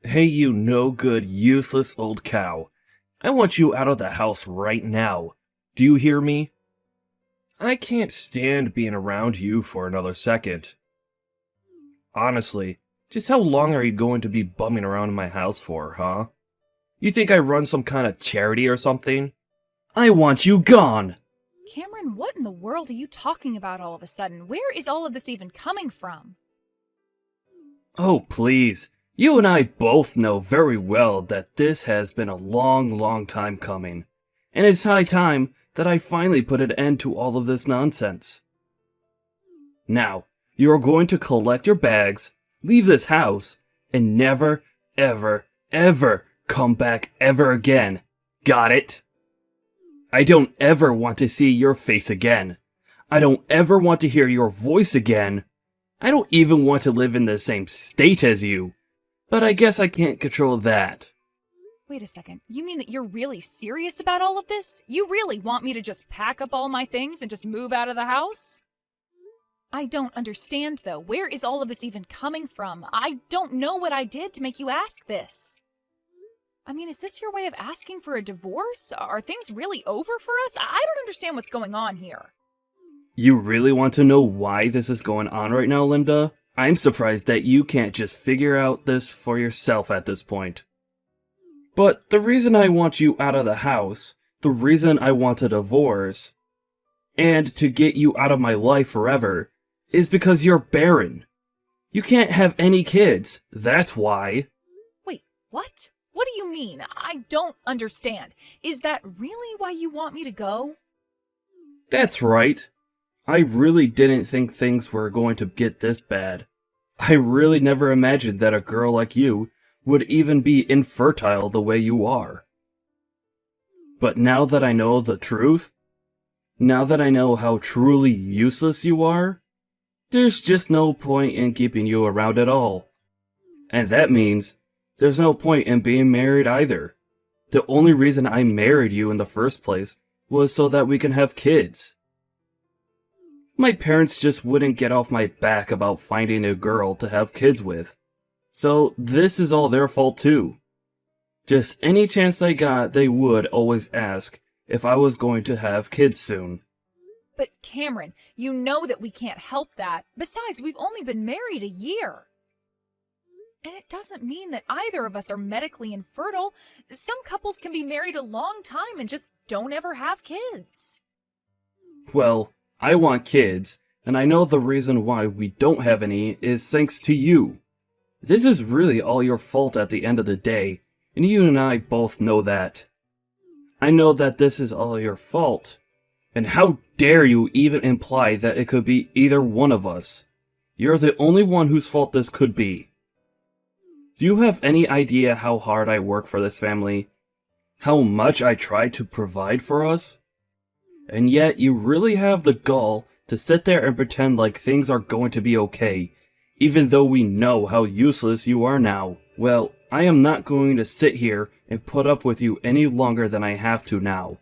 Hey, you no good, useless old cow. I want you out of the house right now. Do you hear me? I can't stand being around you for another second. Honestly, just how long are you going to be bumming around in my house for, huh? You think I run some kind of charity or something? I want you gone! Cameron, what in the world are you talking about all of a sudden? Where is all of this even coming from? Oh, please. You and I both know very well that this has been a long, long time coming. And it's high time that I finally put an end to all of this nonsense. Now, you are going to collect your bags, leave this house, and never, ever, ever come back ever again. Got it? I don't ever want to see your face again. I don't ever want to hear your voice again. I don't even want to live in the same state as you. But I guess I can't control that. Wait a second. You mean that you're really serious about all of this? You really want me to just pack up all my things and just move out of the house? I don't understand, though. Where is all of this even coming from? I don't know what I did to make you ask this. I mean, is this your way of asking for a divorce? Are things really over for us? I don't understand what's going on here. You really want to know why this is going on right now, Linda? I'm surprised that you can't just figure out this for yourself at this point. But the reason I want you out of the house, the reason I want a divorce, and to get you out of my life forever, is because you're barren. You can't have any kids, that's why. Wait, what? What do you mean? I don't understand. Is that really why you want me to go? That's right. I really didn't think things were going to get this bad. I really never imagined that a girl like you would even be infertile the way you are. But now that I know the truth, now that I know how truly useless you are, there's just no point in keeping you around at all. And that means there's no point in being married either. The only reason I married you in the first place was so that we can have kids. My parents just wouldn't get off my back about finding a girl to have kids with. So this is all their fault too. Just any chance they got, they would always ask if I was going to have kids soon. But Cameron, you know that we can't help that. Besides, we've only been married a year. And it doesn't mean that either of us are medically infertile. Some couples can be married a long time and just don't ever have kids. Well, I want kids, and I know the reason why we don't have any is thanks to you. This is really all your fault at the end of the day, and you and I both know that. I know that this is all your fault. And how dare you even imply that it could be either one of us? You're the only one whose fault this could be. Do you have any idea how hard I work for this family? How much I try to provide for us? And yet you really have the gall to sit there and pretend like things are going to be okay, even though we know how useless you are now. Well, I am not going to sit here and put up with you any longer than I have to now.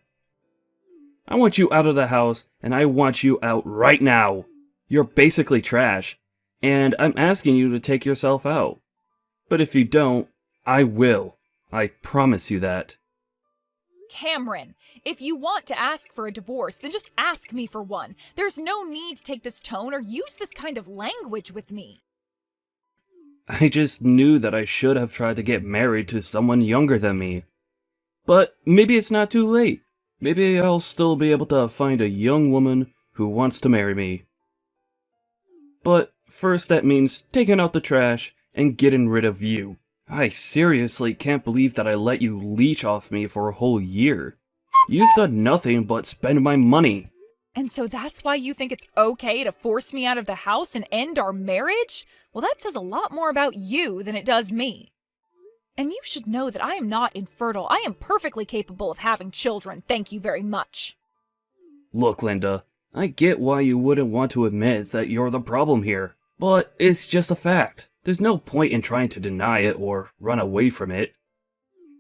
I want you out of the house, and I want you out right now. You're basically trash, and I'm asking you to take yourself out. But if you don't, I will. I promise you that. Cameron, if you want to ask for a divorce, then just ask me for one. There's no need to take this tone or use this kind of language with me. I just knew that I should have tried to get married to someone younger than me. But maybe it's not too late. Maybe I'll still be able to find a young woman who wants to marry me. But first that means taking out the trash and getting rid of you. I seriously can't believe that I let you leech off me for a whole year. You've done nothing but spend my money. And so that's why you think it's okay to force me out of the house and end our marriage? Well, that says a lot more about you than it does me. And you should know that I am not infertile. I am perfectly capable of having children, thank you very much. Look, Linda, I get why you wouldn't want to admit that you're the problem here, but it's just a fact. There's no point in trying to deny it or run away from it.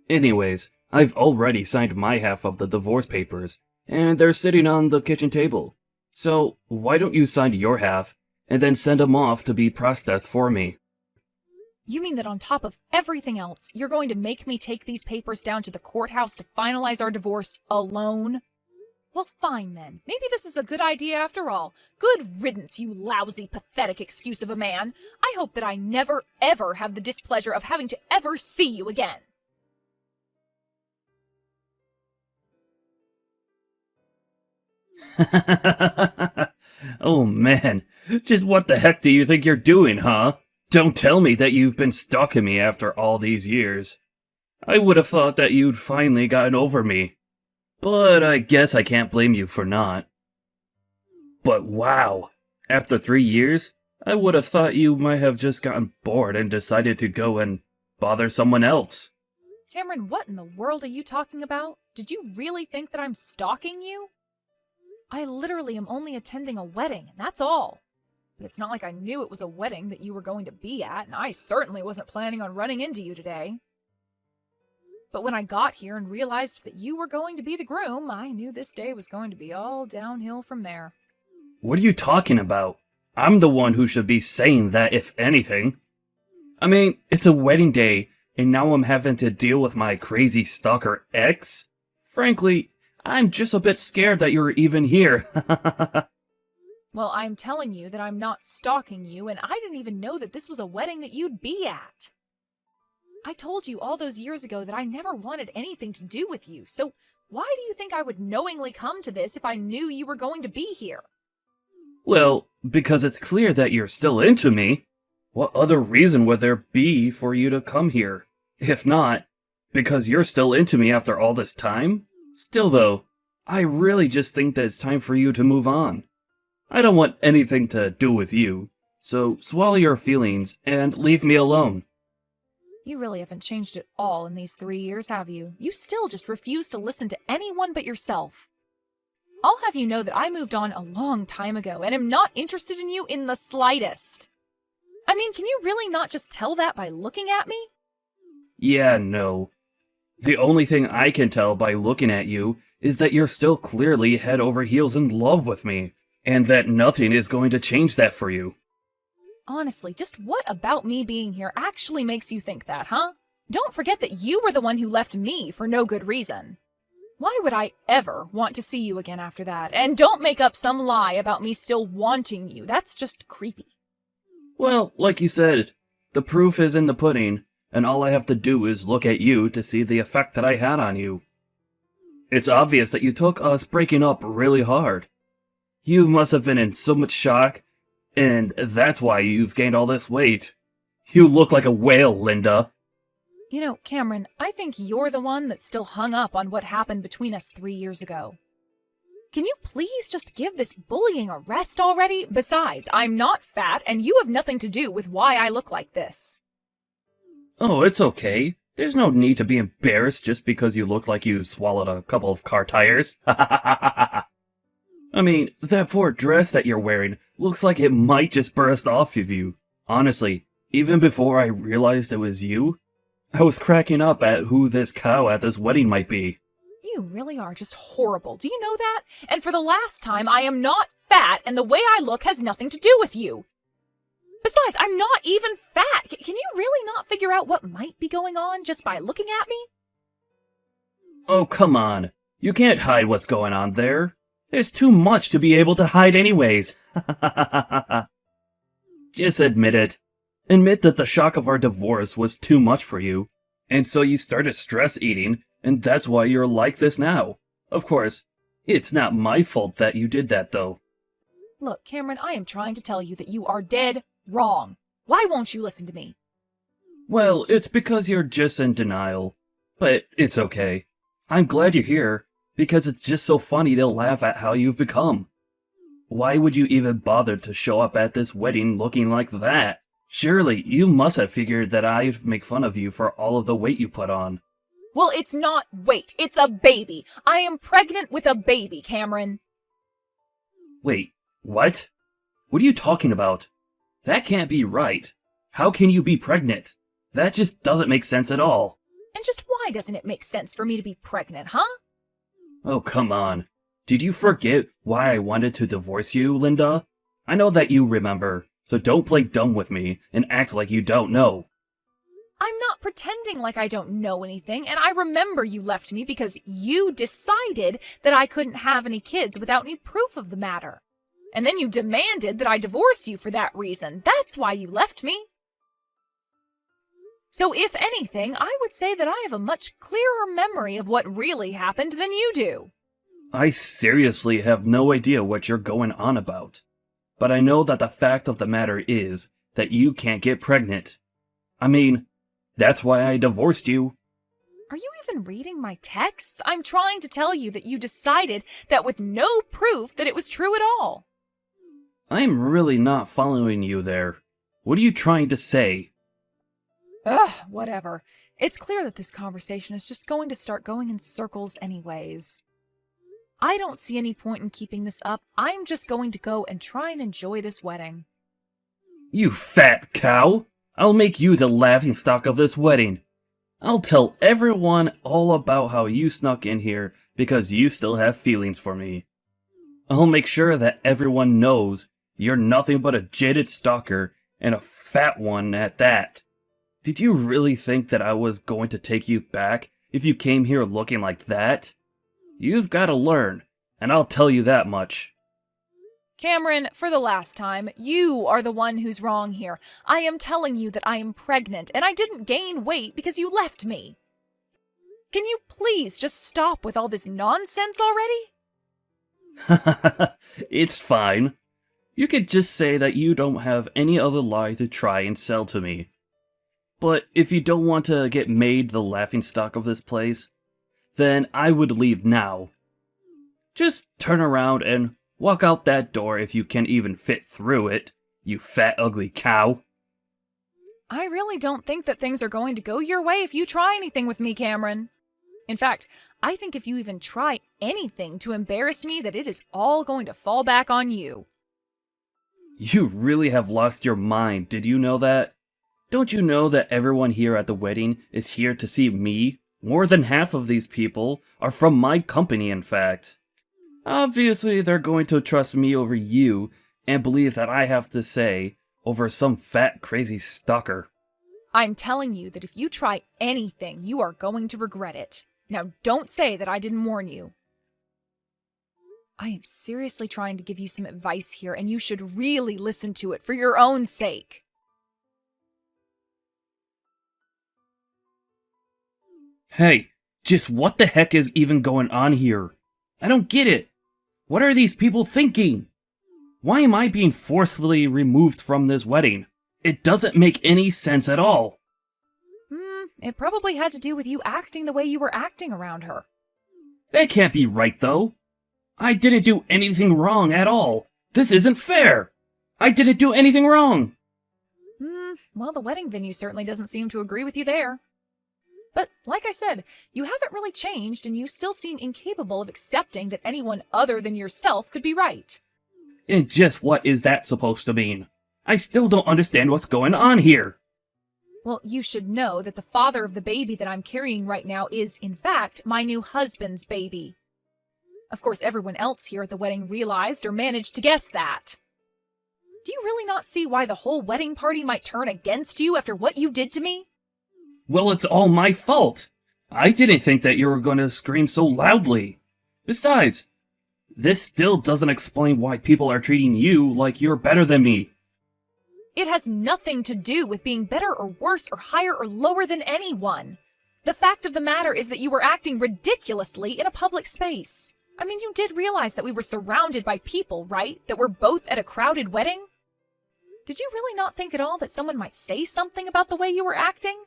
Anyways, I've already signed my half of the divorce papers, and they're sitting on the kitchen table. So why don't you sign your half, and then send them off to be processed for me? You mean that on top of everything else, you're going to make me take these papers down to the courthouse to finalize our divorce alone? Well, fine then. Maybe this is a good idea after all. Good riddance, you lousy, pathetic excuse of a man. I hope that I never, ever have the displeasure of having to ever see you again. Oh man, just what the heck do you think you're doing, huh? Don't tell me that you've been stalking me after all these years. I would have thought that you'd finally gotten over me. But I guess I can't blame you for not. But wow, after 3 years, I would have thought you might have just gotten bored and decided to go and bother someone else. Cameron, what in the world are you talking about? Did you really think that I'm stalking you? I literally am only attending a wedding, and that's all. But it's not like I knew it was a wedding that you were going to be at, and I certainly wasn't planning on running into you today. But when I got here and realized that you were going to be the groom, I knew this day was going to be all downhill from there. What are you talking about? I'm the one who should be saying that, if anything. I mean, it's a wedding day, and now I'm having to deal with my crazy stalker ex? Frankly, I'm just a bit scared that you're even here. Well, I'm telling you that I'm not stalking you, and I didn't even know that this was a wedding that you'd be at. I told you all those years ago that I never wanted anything to do with you, so why do you think I would knowingly come to this if I knew you were going to be here? Well, because it's clear that you're still into me. What other reason would there be for you to come here? If not, because you're still into me after all this time? Still though, I really just think that it's time for you to move on. I don't want anything to do with you, so swallow your feelings and leave me alone. You really haven't changed at all in these 3 years, have you? You still just refuse to listen to anyone but yourself. I'll have you know that I moved on a long time ago and am not interested in you in the slightest. I mean, can you really not just tell that by looking at me? Yeah, no. The only thing I can tell by looking at you is that you're still clearly head over heels in love with me, and that nothing is going to change that for you. Honestly, just what about me being here actually makes you think that, huh? Don't forget that you were the one who left me for no good reason. Why would I ever want to see you again after that? And don't make up some lie about me still wanting you. That's just creepy. Well, like you said, the proof is in the pudding, and all I have to do is look at you to see the effect that I had on you. It's obvious that you took us breaking up really hard. You must have been in so much shock, and that's why you've gained all this weight. You look like a whale, Linda. You know, Cameron, I think you're the one that's still hung up on what happened between us 3 years ago. Can you please just give this bullying a rest already? Besides, I'm not fat, and you have nothing to do with why I look like this. Oh, it's okay. There's no need to be embarrassed just because you look like you swallowed a couple of car tires. I mean, that poor dress that you're wearing looks like it might just burst off of you. Honestly, even before I realized it was you, I was cracking up at who this cow at this wedding might be. You really are just horrible. Do you know that? And for the last time, I am not fat, and the way I look has nothing to do with you. Besides, I'm not even fat. Can you really not figure out what might be going on just by looking at me? Oh, come on. You can't hide what's going on there. There's too much to be able to hide anyways. Just admit it. Admit that the shock of our divorce was too much for you, and so you started stress eating, and that's why you're like this now. Of course, it's not my fault that you did that, though. Look, Cameron, I am trying to tell you that you are dead wrong. Why won't you listen to me? Well, it's because you're just in denial. But it's okay. I'm glad you're here, because it's just so funny to laugh at how you've become. Why would you even bother to show up at this wedding looking like that? Surely, you must have figured that I'd make fun of you for all of the weight you put on. Well, it's not weight. It's a baby. I am pregnant with a baby, Cameron. Wait, what? What are you talking about? That can't be right. How can you be pregnant? That just doesn't make sense at all. And just why doesn't it make sense for me to be pregnant, huh? Oh, come on. Did you forget why I wanted to divorce you, Linda? I know that you remember, so don't play dumb with me and act like you don't know. I'm not pretending like I don't know anything, and I remember you left me because you decided that I couldn't have any kids without any proof of the matter. And then you demanded that I divorce you for that reason. That's why you left me. So if anything, I would say that I have a much clearer memory of what really happened than you do. I seriously have no idea what you're going on about. But I know that the fact of the matter is that you can't get pregnant. I mean, that's why I divorced you. Are you even reading my texts? I'm trying to tell you that you decided that with no proof that it was true at all. I'm really not following you there. What are you trying to say? Ugh, whatever. It's clear that this conversation is just going to start going in circles anyways. I don't see any point in keeping this up. I'm just going to go and try and enjoy this wedding. You fat cow! I'll make you the laughingstock of this wedding. I'll tell everyone all about how you snuck in here because you still have feelings for me. I'll make sure that everyone knows you're nothing but a jaded stalker and a fat one at that. Did you really think that I was going to take you back if you came here looking like that? You've got to learn, and I'll tell you that much. Cameron, for the last time, you are the one who's wrong here. I am telling you that I am pregnant, and I didn't gain weight because you left me. Can you please just stop with all this nonsense already? It's fine. You could just say that you don't have any other lie to try and sell to me. But if you don't want to get made the laughingstock of this place, then I would leave now. Just turn around and walk out that door if you can even fit through it, you fat ugly cow. I really don't think that things are going to go your way if you try anything with me, Cameron. In fact, I think if you even try anything to embarrass me, that it is all going to fall back on you. You really have lost your mind, did you know that? Don't you know that everyone here at the wedding is here to see me? More than half of these people are from my company, in fact. Obviously, they're going to trust me over you and believe that I have to say over some fat, crazy stalker. I'm telling you that if you try anything, you are going to regret it. Now, don't say that I didn't warn you. I am seriously trying to give you some advice here, and you should really listen to it for your own sake. Hey, just what the heck is even going on here? I don't get it. What are these people thinking? Why am I being forcefully removed from this wedding? It doesn't make any sense at all. It probably had to do with you acting the way you were acting around her. That can't be right, though. I didn't do anything wrong at all. This isn't fair. I didn't do anything wrong. Well, the wedding venue certainly doesn't seem to agree with you there. But, like I said, you haven't really changed, and you still seem incapable of accepting that anyone other than yourself could be right. And just what is that supposed to mean? I still don't understand what's going on here. Well, you should know that the father of the baby that I'm carrying right now is, in fact, my new husband's baby. Of course, everyone else here at the wedding realized or managed to guess that. Do you really not see why the whole wedding party might turn against you after what you did to me? Well, it's all my fault. I didn't think that you were going to scream so loudly. Besides, this still doesn't explain why people are treating you like you're better than me. It has nothing to do with being better or worse or higher or lower than anyone. The fact of the matter is that you were acting ridiculously in a public space. I mean, you did realize that we were surrounded by people, right? That we're both at a crowded wedding? Did you really not think at all that someone might say something about the way you were acting?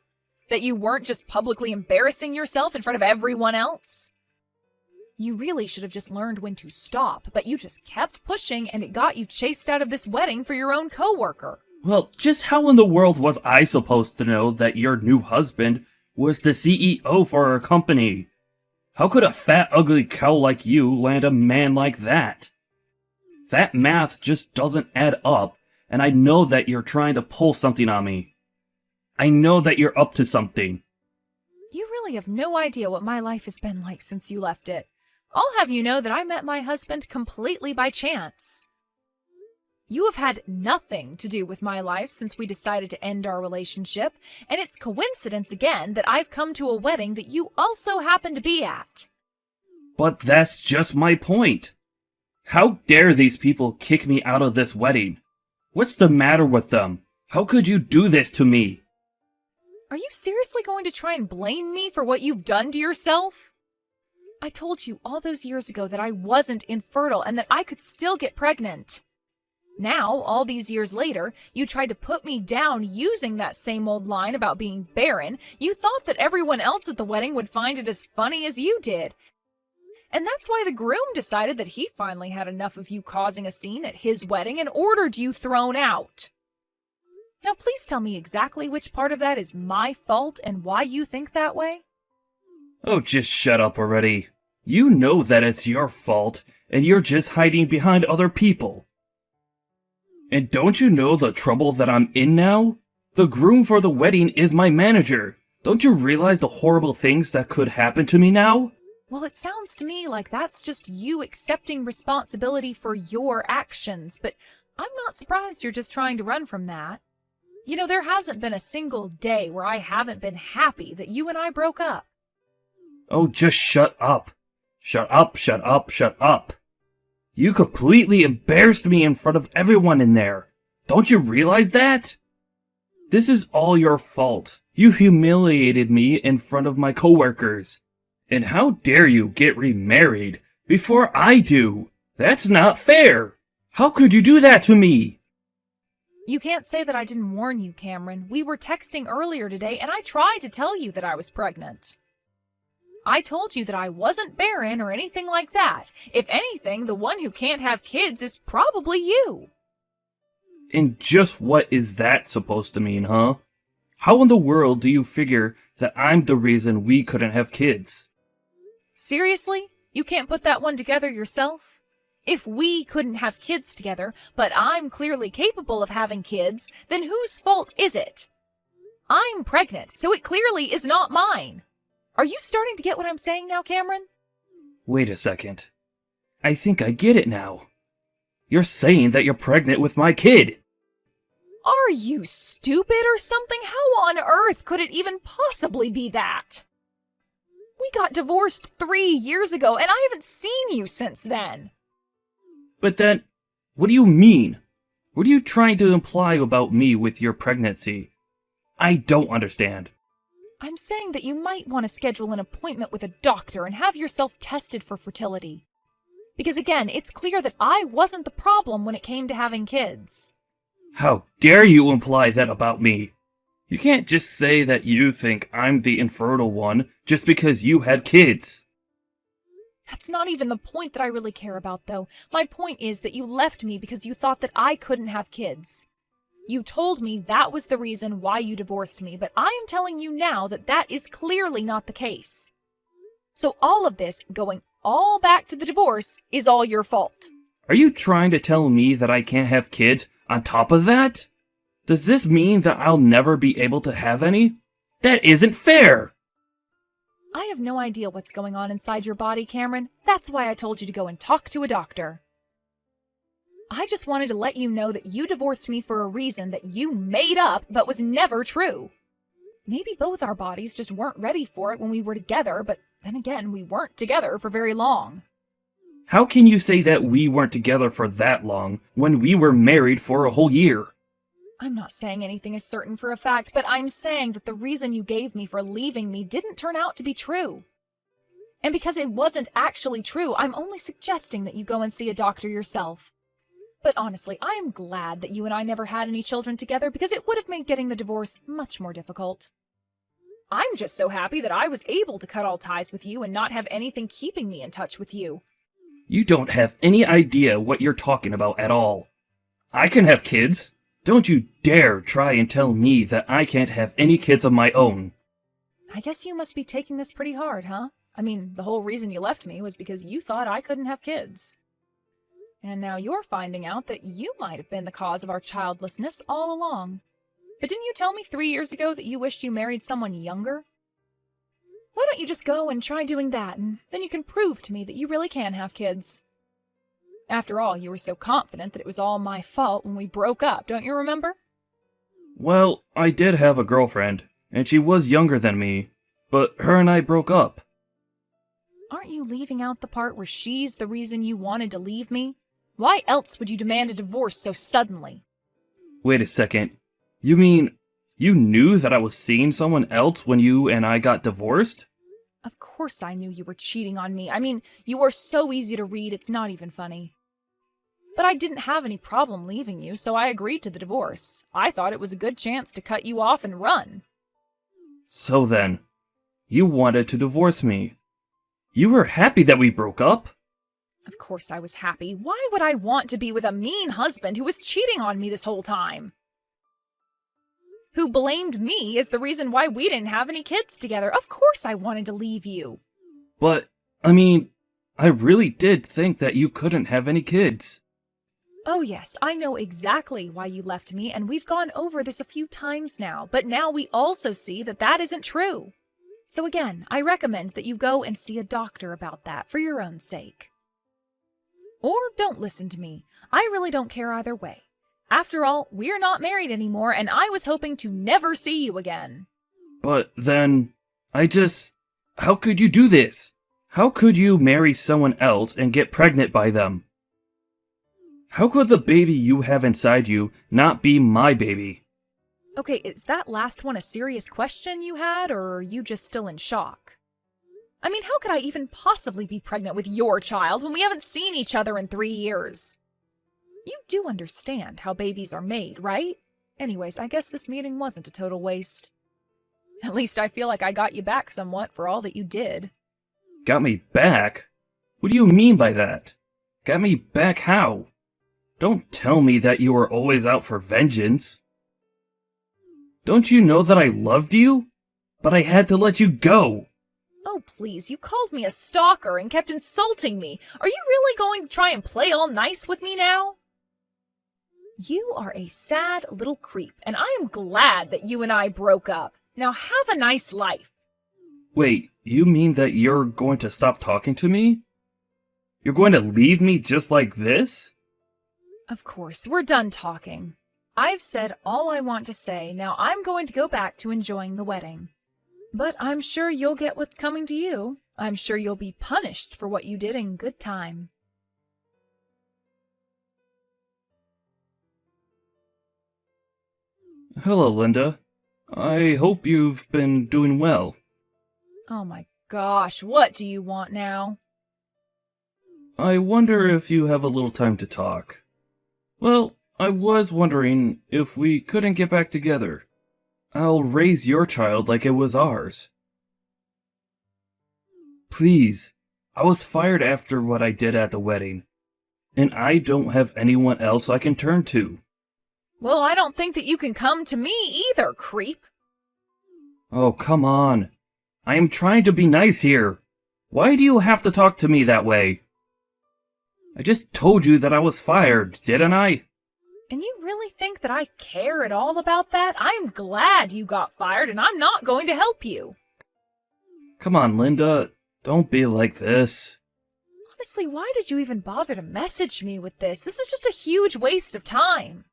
That you weren't just publicly embarrassing yourself in front of everyone else? You really should have just learned when to stop, but you just kept pushing and it got you chased out of this wedding for your own coworker. Well, just how in the world was I supposed to know that your new husband was the CEO for our company? How could a fat, ugly cow like you land a man like that? That math just doesn't add up, and I know that you're trying to pull something on me. I know that you're up to something. You really have no idea what my life has been like since you left it. I'll have you know that I met my husband completely by chance. You have had nothing to do with my life since we decided to end our relationship, and it's coincidence again that I've come to a wedding that you also happen to be at. But that's just my point. How dare these people kick me out of this wedding? What's the matter with them? How could you do this to me? Are you seriously going to try and blame me for what you've done to yourself? I told you all those years ago that I wasn't infertile and that I could still get pregnant. Now, all these years later, you tried to put me down using that same old line about being barren. You thought that everyone else at the wedding would find it as funny as you did. And that's why the groom decided that he finally had enough of you causing a scene at his wedding and ordered you thrown out. Now, please tell me exactly which part of that is my fault and why you think that way. Oh, just shut up already. You know that it's your fault, and you're just hiding behind other people. And don't you know the trouble that I'm in now? The groom for the wedding is my manager. Don't you realize the horrible things that could happen to me now? Well, it sounds to me like that's just you accepting responsibility for your actions, but I'm not surprised you're just trying to run from that. You know, there hasn't been a single day where I haven't been happy that you and I broke up. Oh, just shut up. Shut up, shut up, shut up. You completely embarrassed me in front of everyone in there. Don't you realize that? This is all your fault. You humiliated me in front of my coworkers. And how dare you get remarried before I do? That's not fair. How could you do that to me? You can't say that I didn't warn you, Cameron. We were texting earlier today, and I tried to tell you that I was pregnant. I told you that I wasn't barren or anything like that. If anything, the one who can't have kids is probably you. And just what is that supposed to mean, huh? How in the world do you figure that I'm the reason we couldn't have kids? Seriously? You can't put that one together yourself? If we couldn't have kids together, but I'm clearly capable of having kids, then whose fault is it? I'm pregnant, so it clearly is not mine. Are you starting to get what I'm saying now, Cameron? Wait a second. I think I get it now. You're saying that you're pregnant with my kid. Are you stupid or something? How on earth could it even possibly be that? We got divorced 3 years ago, and I haven't seen you since then. But then, what do you mean? What are you trying to imply about me with your pregnancy? I don't understand. I'm saying that you might want to schedule an appointment with a doctor and have yourself tested for fertility. Because again, it's clear that I wasn't the problem when it came to having kids. How dare you imply that about me? You can't just say that you think I'm the infertile one just because you had kids. That's not even the point that I really care about, though. My point is that you left me because you thought that I couldn't have kids. You told me that was the reason why you divorced me, but I am telling you now that that is clearly not the case. So all of this, going all back to the divorce, is all your fault. Are you trying to tell me that I can't have kids on top of that? Does this mean that I'll never be able to have any? That isn't fair! I have no idea what's going on inside your body, Cameron. That's why I told you to go and talk to a doctor. I just wanted to let you know that you divorced me for a reason that you made up but was never true. Maybe both our bodies just weren't ready for it when we were together, but then again, we weren't together for very long. How can you say that we weren't together for that long when we were married for a whole year? I'm not saying anything is certain for a fact, but I'm saying that the reason you gave me for leaving me didn't turn out to be true. And because it wasn't actually true, I'm only suggesting that you go and see a doctor yourself. But honestly, I am glad that you and I never had any children together because it would have made getting the divorce much more difficult. I'm just so happy that I was able to cut all ties with you and not have anything keeping me in touch with you. You don't have any idea what you're talking about at all. I can have kids. Don't you dare try and tell me that I can't have any kids of my own. I guess you must be taking this pretty hard, huh? I mean, the whole reason you left me was because you thought I couldn't have kids. And now you're finding out that you might have been the cause of our childlessness all along. But didn't you tell me 3 years ago that you wished you married someone younger? Why don't you just go and try doing that, and then you can prove to me that you really can have kids. After all, you were so confident that it was all my fault when we broke up, don't you remember? Well, I did have a girlfriend, and she was younger than me, but her and I broke up. Aren't you leaving out the part where she's the reason you wanted to leave me? Why else would you demand a divorce so suddenly? Wait a second. You mean you knew that I was seeing someone else when you and I got divorced? Of course I knew you were cheating on me. I mean, you are so easy to read, it's not even funny. But I didn't have any problem leaving you, so I agreed to the divorce. I thought it was a good chance to cut you off and run. So then, you wanted to divorce me. You were happy that we broke up? Of course I was happy. Why would I want to be with a mean husband who was cheating on me this whole time? Who blamed me as the reason why we didn't have any kids together. Of course I wanted to leave you. But, I really did think that you couldn't have any kids. Oh yes, I know exactly why you left me, and we've gone over this a few times now, but now we also see that that isn't true. So again, I recommend that you go and see a doctor about that for your own sake. Or don't listen to me. I really don't care either way. After all, we're not married anymore, and I was hoping to never see you again. But then, how could you do this? How could you marry someone else and get pregnant by them? How could the baby you have inside you not be my baby? Okay, is that last one a serious question you had, or are you just still in shock? I mean, how could I even possibly be pregnant with your child when we haven't seen each other in 3 years? You do understand how babies are made, right? Anyways, I guess this meeting wasn't a total waste. At least I feel like I got you back somewhat for all that you did. Got me back? What do you mean by that? Got me back how? Don't tell me that you were always out for vengeance. Don't you know that I loved you? But I had to let you go. Oh, please, you called me a stalker and kept insulting me. Are you really going to try and play all nice with me now? You are a sad little creep, and I am glad that you and I broke up. Now have a nice life. Wait, you mean that you're going to stop talking to me? You're going to leave me just like this? Of course, we're done talking. I've said all I want to say. Now I'm going to go back to enjoying the wedding. But I'm sure you'll get what's coming to you. I'm sure you'll be punished for what you did in good time. Hello, Linda. I hope you've been doing well. Oh my gosh, what do you want now? I wonder if you have a little time to talk. Well, I was wondering if we couldn't get back together. I'll raise your child like it was ours. Please, I was fired after what I did at the wedding, and I don't have anyone else I can turn to. Well, I don't think that you can come to me either, creep. Oh, come on. I am trying to be nice here. Why do you have to talk to me that way? I just told you that I was fired, didn't I? And you really think that I care at all about that? I'm glad you got fired, and I'm not going to help you. Come on, Linda. Don't be like this. Honestly, why did you even bother to message me with this? This is just a huge waste of time.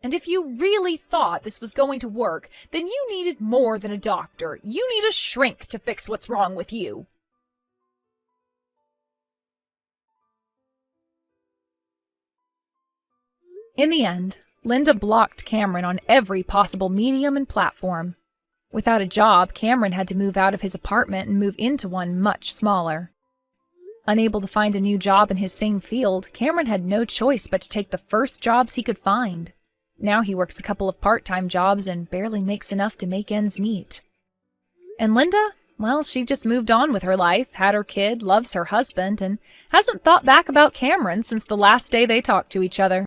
And if you really thought this was going to work, then you needed more than a doctor. You need a shrink to fix what's wrong with you. In the end, Linda blocked Cameron on every possible medium and platform. Without a job, Cameron had to move out of his apartment and move into one much smaller. Unable to find a new job in his same field, Cameron had no choice but to take the first jobs he could find. Now he works a couple of part-time jobs and barely makes enough to make ends meet. And Linda, well, she just moved on with her life, had her kid, loves her husband, and hasn't thought back about Cameron since the last day they talked to each other.